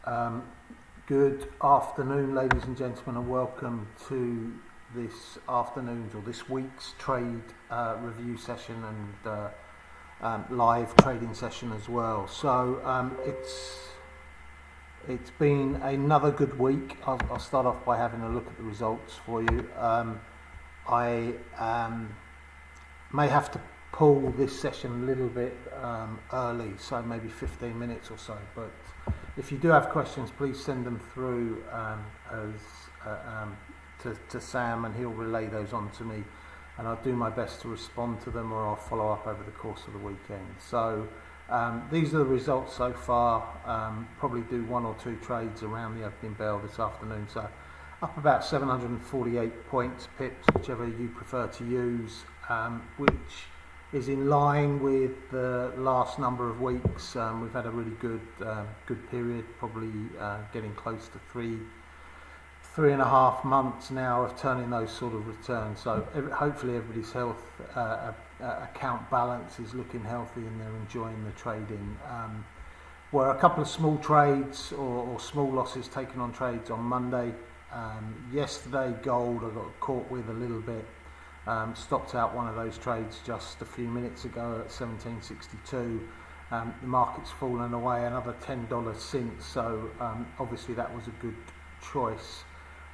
Um, Good afternoon, ladies and gentlemen, and welcome to this afternoon's or this week's trade review session and live trading session as well. So it's been another good week. I'll start off by having a look at the results for you. I may have to pull this session a little bit early, so maybe 15 minutes or so, but if you do have questions, please send them through to Sam, and he'll relay those on to me, and I'll do my best to respond to them, or I'll follow up over the course of the weekend. So these are the results so far. Probably do one or two trades around the opening bell this afternoon. So up about 748 points, pips, whichever you prefer to use, which is in line with the last number of weeks. We've had a really good period, probably getting close to three and a half months now of turning those sort of returns. So hopefully everybody's health account balance is looking healthy and they're enjoying the trading. Were a couple of small trades or small losses taken on trades on Monday. Yesterday gold I got caught with a little bit. Stopped out one of those trades just a few minutes ago at 1762. The market's fallen away another $10 since, so obviously that was a good choice.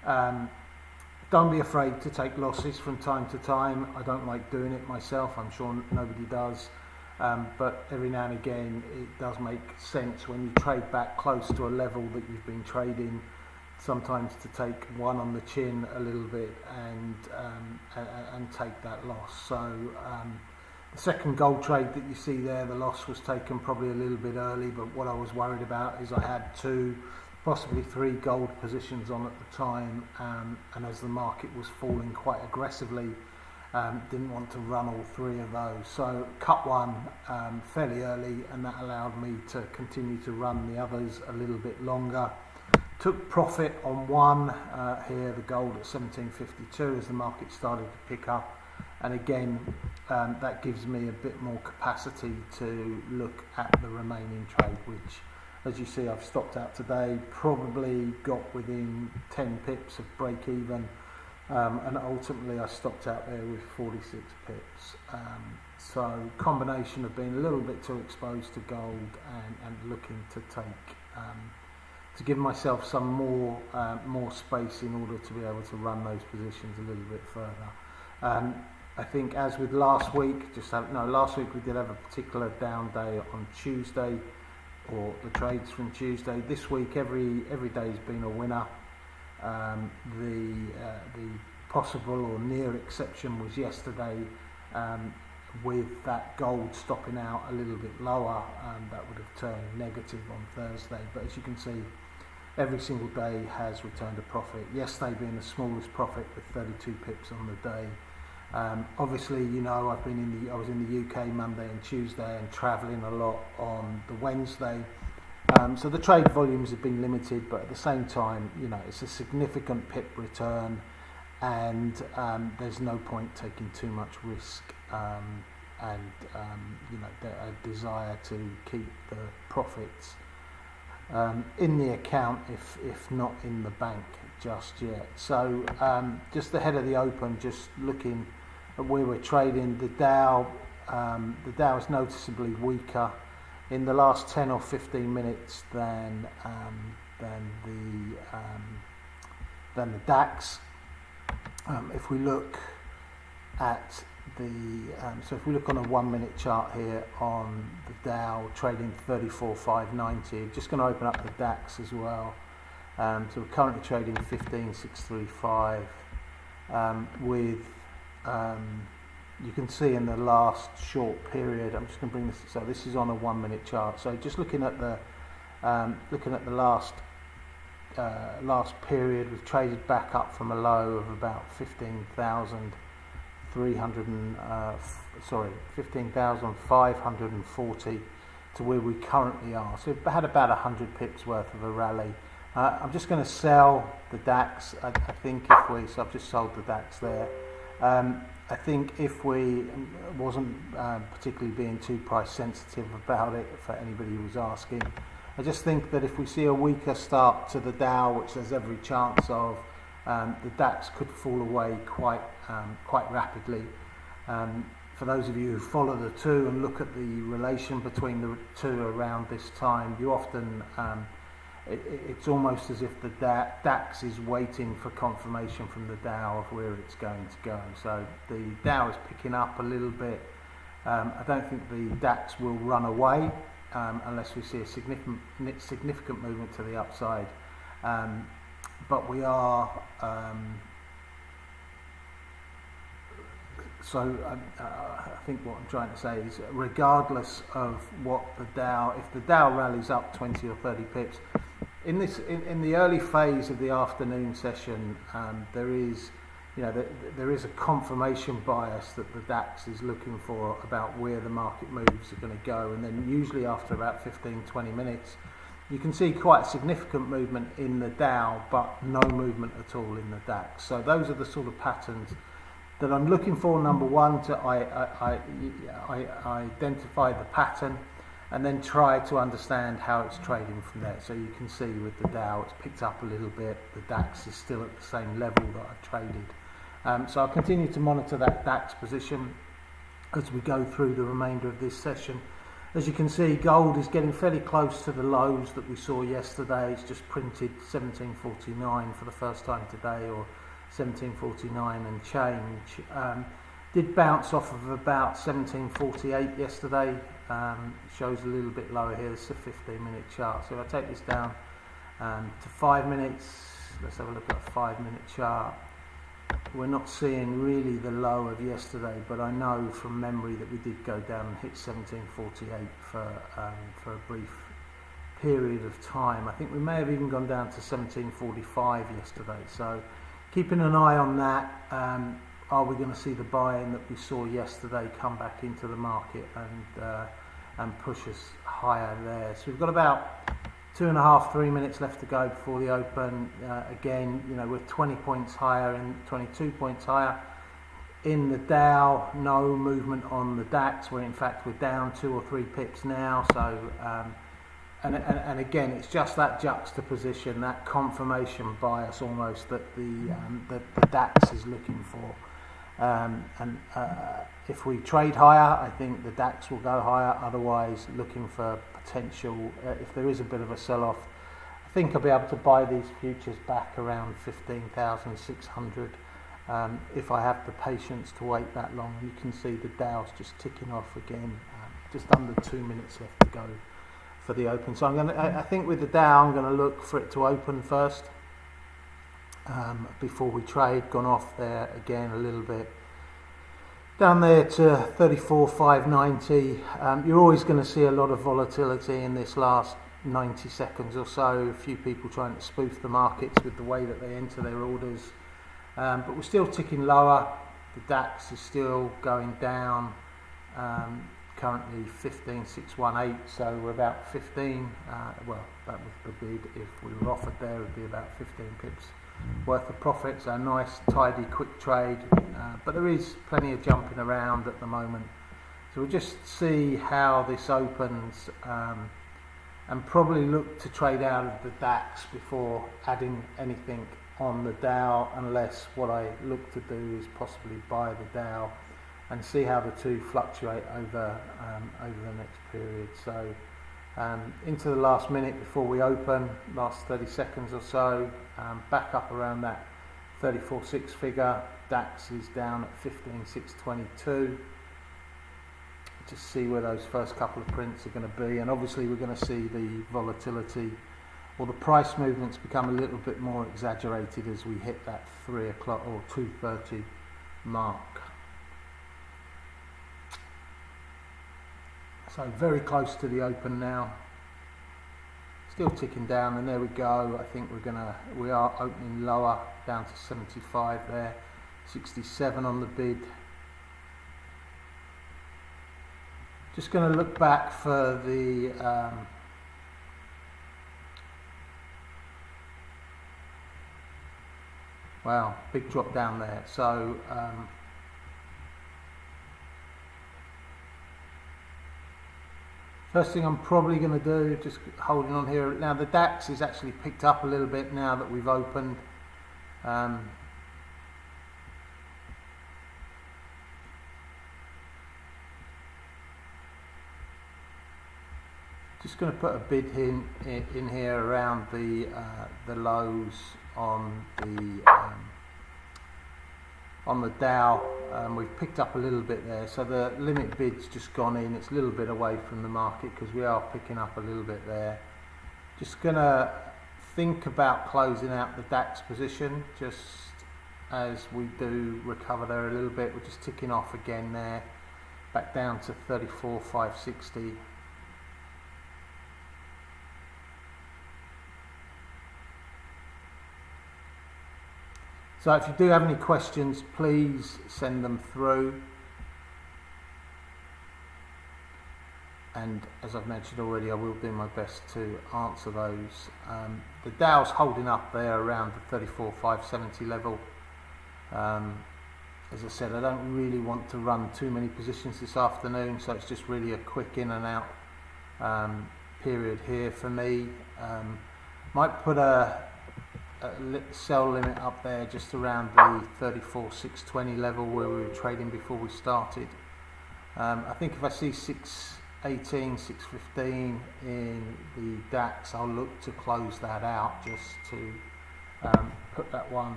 Don't be afraid to take losses from time to time. I don't like doing it myself, I'm sure nobody does, but every now and again it does make sense when you trade back close to a level that you've been trading, sometimes to take one on the chin a little bit and take that loss. So the second gold trade that you see there, the loss was taken probably a little bit early, but what I was worried about is I had two, possibly three gold positions on at the time, and as the market was falling quite aggressively, didn't want to run all three of those. So cut one fairly early, and that allowed me to continue to run the others a little bit longer. Took profit on one here, the gold at 1752, as the market started to pick up, and again that gives me a bit more capacity to look at the remaining trade, which, as you see, I've stopped out today, probably got within 10 pips of break even, and ultimately I stopped out there with 46 pips. So combination of being a little bit too exposed to gold and looking to take to give myself some more space in order to be able to run those positions a little bit further. I think, as with last week, last week we did have a particular down day on Tuesday, or the trades from Tuesday. This week every day's been a winner. The possible or near exception was yesterday, with that gold stopping out a little bit lower, that would have turned negative on Thursday. But as you can see, every single day has returned a profit. Yesterday being the smallest profit with 32 pips on the day. Obviously, you know, I was in the UK Monday and Tuesday, and travelling a lot on the Wednesday. So the trade volumes have been limited, but at the same time, you know, it's a significant pip return, and there's no point taking too much risk, you know, a desire to keep the profits in the account, if not in the bank just yet. So just ahead of the open, just looking at where we're trading, the Dow is noticeably weaker in the last 10 or 15 minutes than the DAX. If we look at if we look on a 1 minute chart here on the Dow, trading 34,590. Just going to open up the DAX as well. So we're currently trading 15,635, with you can see in the last short period. I'm just going to bring this. So this is on a 1 minute chart. So just looking at the last period, we've traded back up from a low of about 15,540 to where we currently are. So we've had about 100 pips worth of a rally. I'm just going to sell the DAX. I think so I've just sold the DAX there. I think if we wasn't particularly being too price sensitive about it, for anybody who was asking, I just think that if we see a weaker start to the Dow, which there's every chance of, the DAX could fall away quite rapidly. For those of you who follow the two and look at the relation between the two around this time, you often it's almost as if the DAX is waiting for confirmation from the Dow of where it's going to go. So the Dow is picking up a little bit. I don't think the DAX will run away unless we see a significant movement to the upside. But we are I think what I'm trying to say is, regardless of what the Dow, if the Dow rallies up 20 or 30 pips, in the early phase of the afternoon session, there is a confirmation bias that the DAX is looking for about where the market moves are going to go, and then usually after about 15-20 minutes you can see quite a significant movement in the Dow but no movement at all in the DAX. So those are the sort of patterns that I'm looking for. Number one, to identify the pattern and then try to understand how it's trading from there. So you can see with the Dow it's picked up a little bit, the DAX is still at the same level that I've traded. So I'll continue to monitor that DAX position as we go through the remainder of this session. As you can see, gold is getting fairly close to the lows that we saw yesterday. It's just printed 1749 for the first time today, or 1749 and change. Did bounce off of about 1748 yesterday. Shows a little bit lower here. This is a 15-minute chart. So if I take this down to 5 minutes, let's have a look at a 5-minute chart. We're not seeing really the low of yesterday, but I know from memory that we did go down and hit 1748 for a brief period of time. I think we may have even gone down to 1745 yesterday. So keeping an eye on that. Are we going to see the buy-in that we saw yesterday come back into the market and push us higher there? So we've got about 2.5-3 minutes left to go before the open. Again, we're 20 points higher and 22 points higher in the Dow. No movement on the DAX. We're down 2 or 3 pips now. So and again, it's just that juxtaposition, that confirmation bias almost that the DAX is looking for. If we trade higher, I think the DAX will go higher. Otherwise, looking for potential, if there is a bit of a sell-off, I think I'll be able to buy these futures back around 15,600 if I have the patience to wait that long. You can see the Dow's just ticking off again, just under 2 minutes left to go for the open. So I think with the Dow, I'm going to look for it to open first before we trade. Gone off there again a little bit. Down there to 34,590. You're always going to see a lot of volatility in this last 90 seconds or so. A few people trying to spoof the markets with the way that they enter their orders. But we're still ticking lower. The DAX is still going down. Currently 15,618, so we're about 15. Well, that was the bid. If we were offered there, it would be about 15 pips worth of profits. A nice, tidy, quick trade. But there is plenty of jumping around at the moment. So we'll just see how this opens and probably look to trade out of the DAX before adding anything on the Dow, unless what I look to do is possibly buy the Dow and see how the two fluctuate over the next period. So into the last minute before we open, last 30 seconds or so, back up around that 34.6 figure. DAX is down at 15,622. Just see where those first couple of prints are going to be, and obviously we're going to see the volatility or the price movements become a little bit more exaggerated as we hit that 3 o'clock or 2:30 mark. So very close to the open now, still ticking down, and there we go. I think we are opening lower, down to 75 there, 67 on the bid. Just going to look back for the wow, big drop down there. So First thing I'm probably going to do, just holding on here, now the DAX is actually picked up a little bit now that we've opened. Just going to put a bid in here around the lows on the Dow. We've picked up a little bit there, so the limit bid's just gone in. It's a little bit away from the market because we are picking up a little bit there. Just going to think about closing out the DAX position just as we do recover there a little bit. We're just ticking off again there, back down to 34,560. So if you do have any questions, please send them through. And as I've mentioned already, I will do my best to answer those. The Dow's holding up there around the 34,570 level. As I said, I don't really want to run too many positions this afternoon, so it's just really a quick in and out period here for me. Might put a sell limit up there just around the 34,620 level where we were trading before we started. I think if I see 618, 615 in the DAX, I'll look to close that out just to put that one.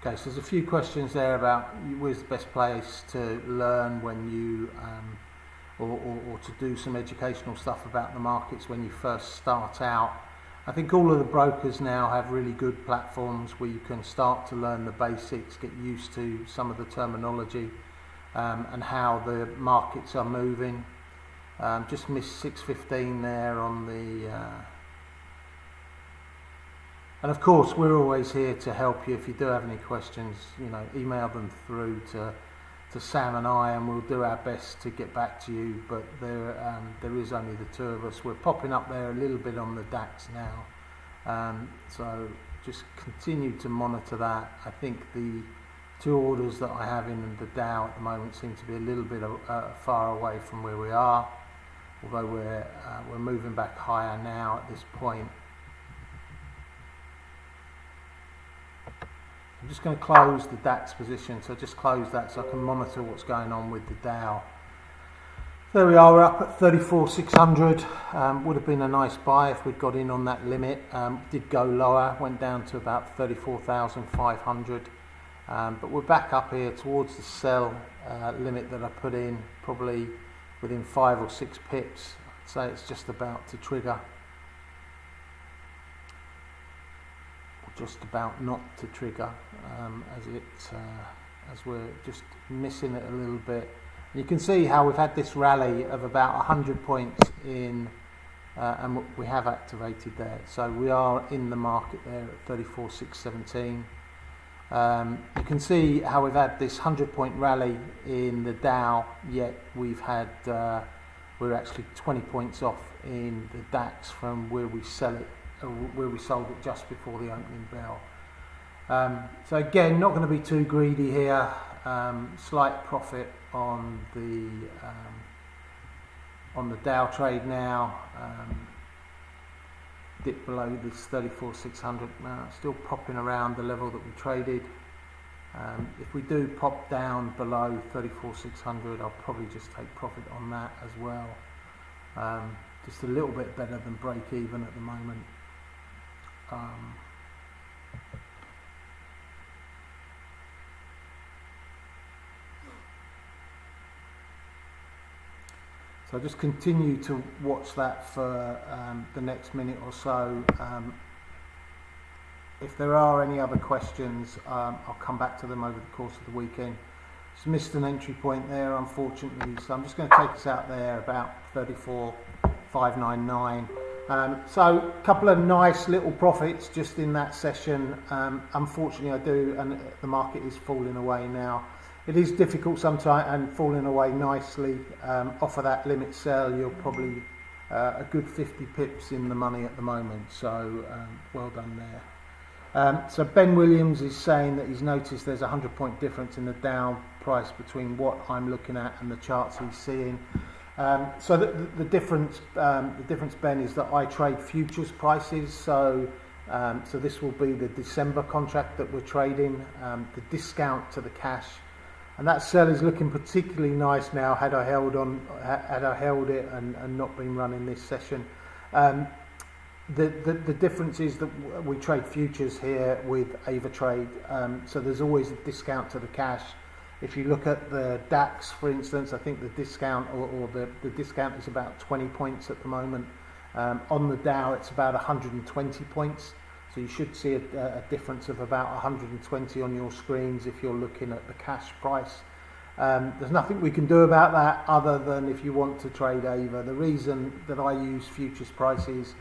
Okay, so there's a few questions there about where's the best place to learn when you or to do some educational stuff about the markets when you first start out. I think all of the brokers now have really good platforms where you can start to learn the basics, get used to some of the terminology and how the markets are moving. Just missed 615 there on the and of course we're always here to help you. If you do have any questions, you know, email them through to Sam and I, and we'll do our best to get back to you. But there is only the two of us. We're popping up there a little bit on the DAX now, so just continue to monitor that. I think the two orders that I have in the Dow at the moment seem to be a little bit far away from where we are, although we're moving back higher now at this point. I'm just going to close the DAX position, so just close that so I can monitor what's going on with the Dow. There we are, we're up at 34,600. Would have been a nice buy if we'd got in on that limit. Did go lower, went down to about 34,500. But we're back up here towards the sell limit that I put in, probably within 5 or 6 pips. I'd say it's just about to trigger. Just about not to trigger, as we're just missing it a little bit. You can see how we've had this rally of about 100 points in, and we have activated there. So we are in the market there at 34,617. You can see how we've had this 100-point rally in the Dow, yet we've had we're actually 20 points off in the DAX from where we sold it just before the opening bell. So again, not going to be too greedy here. Slight profit on the Dow trade now. Dip below this 34,600 now, still popping around the level that we traded. If we do pop down below 34,600, I'll probably just take profit on that as well. Just a little bit better than break even at the moment. So just continue to watch that for the next minute or so. If there are any other questions, I'll come back to them over the course of the weekend. Just missed an entry point there, unfortunately, so I'm just going to take us out there about 34,599. So a couple of nice little profits just in that session. Unfortunately I do, and the market is falling away now. It is difficult sometimes and falling away nicely. Off of that limit sell, you're probably a good 50 pips in the money at the moment, so well done there. So Ben Williams is saying that he's noticed there's a 100-point difference in the Dow price between what I'm looking at and the charts he's seeing. So the difference, Ben, is that I trade futures prices. So this will be the December contract that we're trading, the discount to the cash, and that sell is looking particularly nice now. Had I held it and not been running this session. The difference is that we trade futures here with Ava Trade, so there's always a discount to the cash. If you look at the DAX, for instance, I think the discount or the discount is about 20 points at the moment. On the Dow, it's about 120 points, so you should see a difference of about 120 on your screens if you're looking at the cash price. There's nothing we can do about that other than if you want to trade Ava. The reason that I use futures prices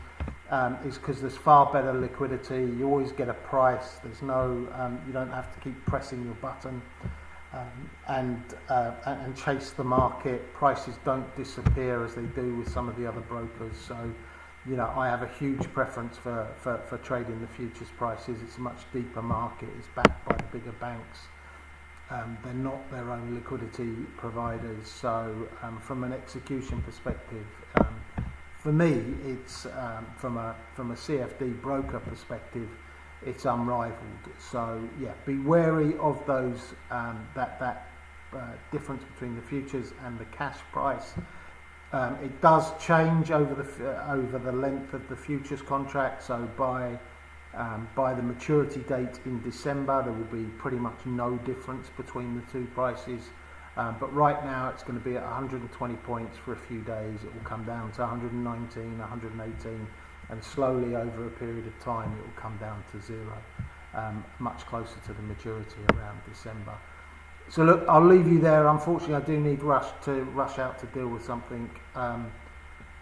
is because there's far better liquidity. You always get a price. There's no, you don't have to keep pressing your button and chase the market. Prices don't disappear as they do with some of the other brokers. So, I have a huge preference for trading the futures prices. It's a much deeper market. It's backed by the bigger banks. They're not their own liquidity providers. So, from an execution perspective, for me, it's from a CFD broker perspective, it's unrivaled. So yeah, be wary of those that difference between the futures and the cash price. It does change over the length of the futures contract. So by the maturity date in December, there will be pretty much no difference between the two prices. But right now it's going to be at 120 points for a few days. It will come down to 119, 118, and slowly over a period of time it will come down to zero, much closer to the maturity around December. So look, I'll leave you there. Unfortunately, I do need to rush out to deal with something.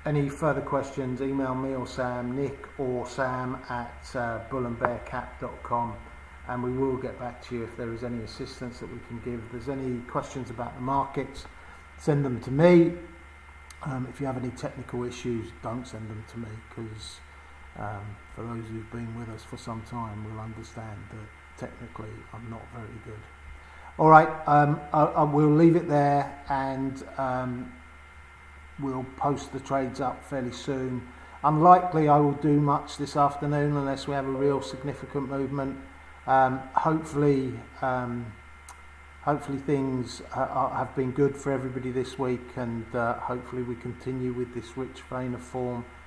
Any further questions, email me or Sam, Nick or Sam at bullandbearcap.com. And we will get back to you if there is any assistance that we can give. If there's any questions about the markets, send them to me. If you have any technical issues, don't send them to me, because for those who've been with us for some time will understand that technically I'm not very good. All right, I will leave it there, and we'll post the trades up fairly soon. Unlikely I will do much this afternoon unless we have a real significant movement. Hopefully things have been good for everybody this week, and hopefully we continue with this rich vein of form